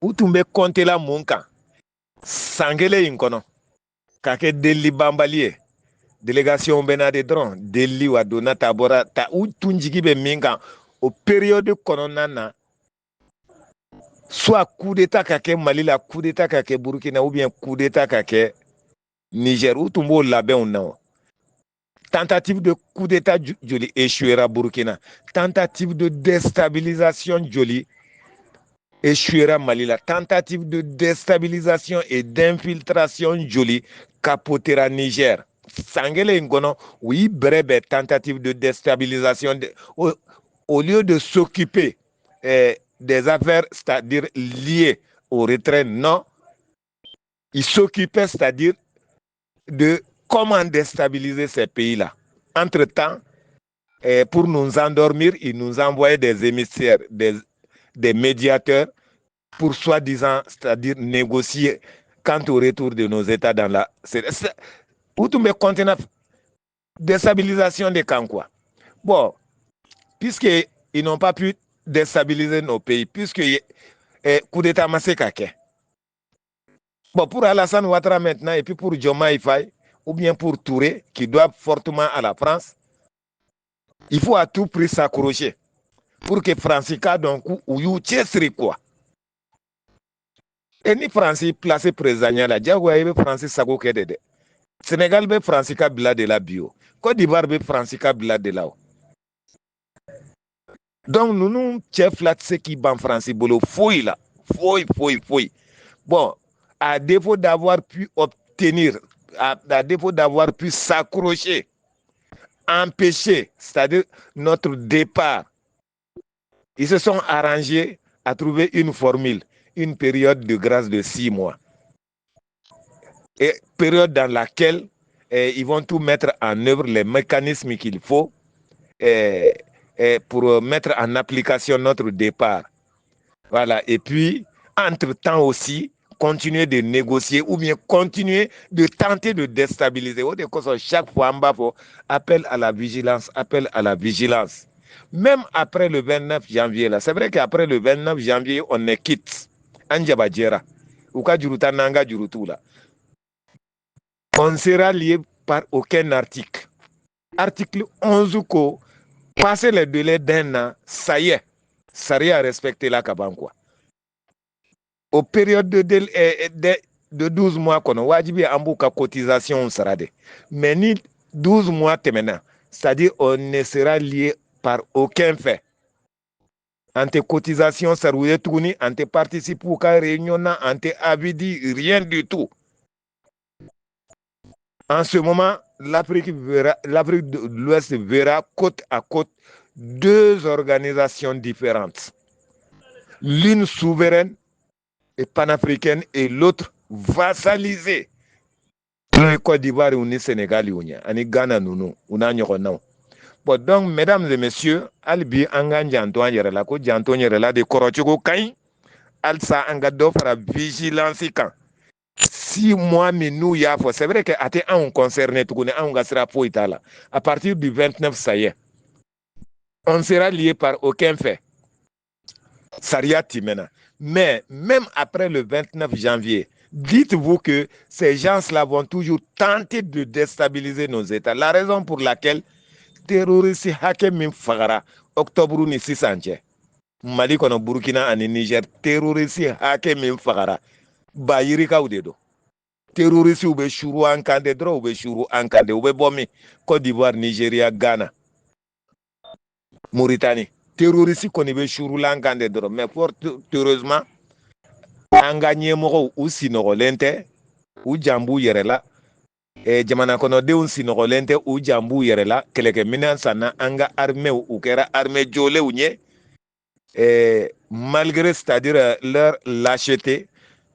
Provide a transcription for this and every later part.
Utumbe compter la monka. Sangele inkono. Kake deli bambalier. Délégation benade dron. Deli wa dona tabora. Ta utunjiki be minga. Au période kononana. Soit coup d'état kake Mali la, coup d'état kake Burkina, ou bien coup d'état kake Niger, ou tumbo labé ou non. Tentative de coup d'état joli échouera Burkina. Tentative de déstabilisation joli échouera Mali la. Tentative de déstabilisation et d'infiltration joli capotera Niger. Sangele Ngono, oui, bref, tentative de déstabilisation au lieu de s'occuper des affaires, c'est-à-dire liées au retrait, non. Il s'occupait, c'est-à-dire de comment déstabiliser ces pays-là. Entre-temps, pour nous endormir, il nous envoyait des émissaires, des médiateurs pour soi-disant, c'est-à-dire négocier quant au retour de nos États dans la... Où tu me contenant déstabilisation des camps, quoi. Bon, puisqu'ils n'ont pas pu déstabiliser nos pays, puisque coup d'État Masekake. Bon, pour Alassane Ouattara maintenant, et puis pour Diomaye Faye, ou bien pour Touré, qui doivent fortement à la France, il faut à tout prix s'accrocher pour que Francica, donc, ou you quoi. Et ni Francis placé président là, Diagoye be Francis Sago Kedede. Sénégal be Francica Bila de la bio. Côte d'Ivoire be Francica Bila de la. Donc, nous, chef là, ce qui ban Francis Bolo, fouille là. Fouille. Bon, à défaut d'avoir pu obtenir, à défaut d'avoir pu s'accrocher, empêcher, c'est-à-dire notre départ, ils se sont arrangés à trouver une formule, une période de grâce de 6 mois. Et période dans laquelle ils vont tout mettre en œuvre, les mécanismes qu'il faut pour mettre en application notre départ. Voilà. Et puis, entre-temps aussi, continuer de négocier ou bien continuer de tenter de déstabiliser. Chaque fois, appel à la vigilance. Même après le 29 janvier, là, c'est vrai qu'après le 29 janvier, on est quitte. Anjabadjera. Uka juruta nanga jurutu là. On ne sera lié par aucun article. Article 11 ko, passer le délai d'un an, ça y est, Sari a respecté la Kabankwa. Au période de 12 mois, qu'on a wajibi ambuka cotisation sarade. Mais ni 12 mois maintenant, c'est-à-dire on ne sera lié par aucun fait. Ante cotisation sarouye tourni, ante participe au cas réunion, ante avidi, rien du tout. En ce moment, l'Afrique de l'Ouest verra côte à côte 2 organisations différentes. L'une souveraine et panafricaine et l'autre vassalisée. Le Côte d'Ivoire ou le Sénégal ou le Ghana ou bon, donc, mesdames et messieurs, Albi Angan Jantoine Yerela, ko Jantoine Yerela de Korochoko Kain, Alsa Angado fera vigilance quand. 6 mois, mais nous, c'est vrai qu'à on concerné, à partir du 29, ça y est. On sera lié par aucun fait. Saria Timena. Mais même après le 29 janvier, dites-vous que ces gens-là vont toujours tenter de déstabiliser nos États. La raison pour laquelle terroristes Hakem Fagara, octobre ni 600, Mali kono Burkina et Niger, terroristes Hakem Fagara, Bayirika ou dedo. Terroristes ou be shuru ankande dro ou be shuru ankande ou be bomi Côte d'Ivoire, Nigeria, Ghana, Mauritanie. Terroristes qu'on be shuru lankande dro. Mais fort heureusement, an gagné moko ou sinogolente ou jambu yerela. Jamana kono deun sinogolente ou jambu yerela keleke minan sana anga armée ou kera armée jole ou nye. Malgré, c'est-à-dire leur lâcheté,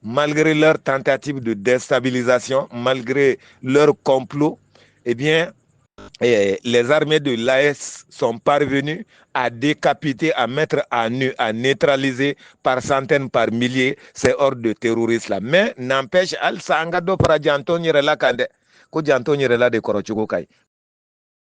malgré leur tentative de déstabilisation, malgré leur complot, eh bien, les armées de l'AS sont parvenues à décapiter, à mettre à nu, à neutraliser par centaines, par milliers ces hordes de terroristes-là. Mais n'empêche, Al Sangado para Janton Yerela Kande, ko Janton Yerela de Korochuko Kai.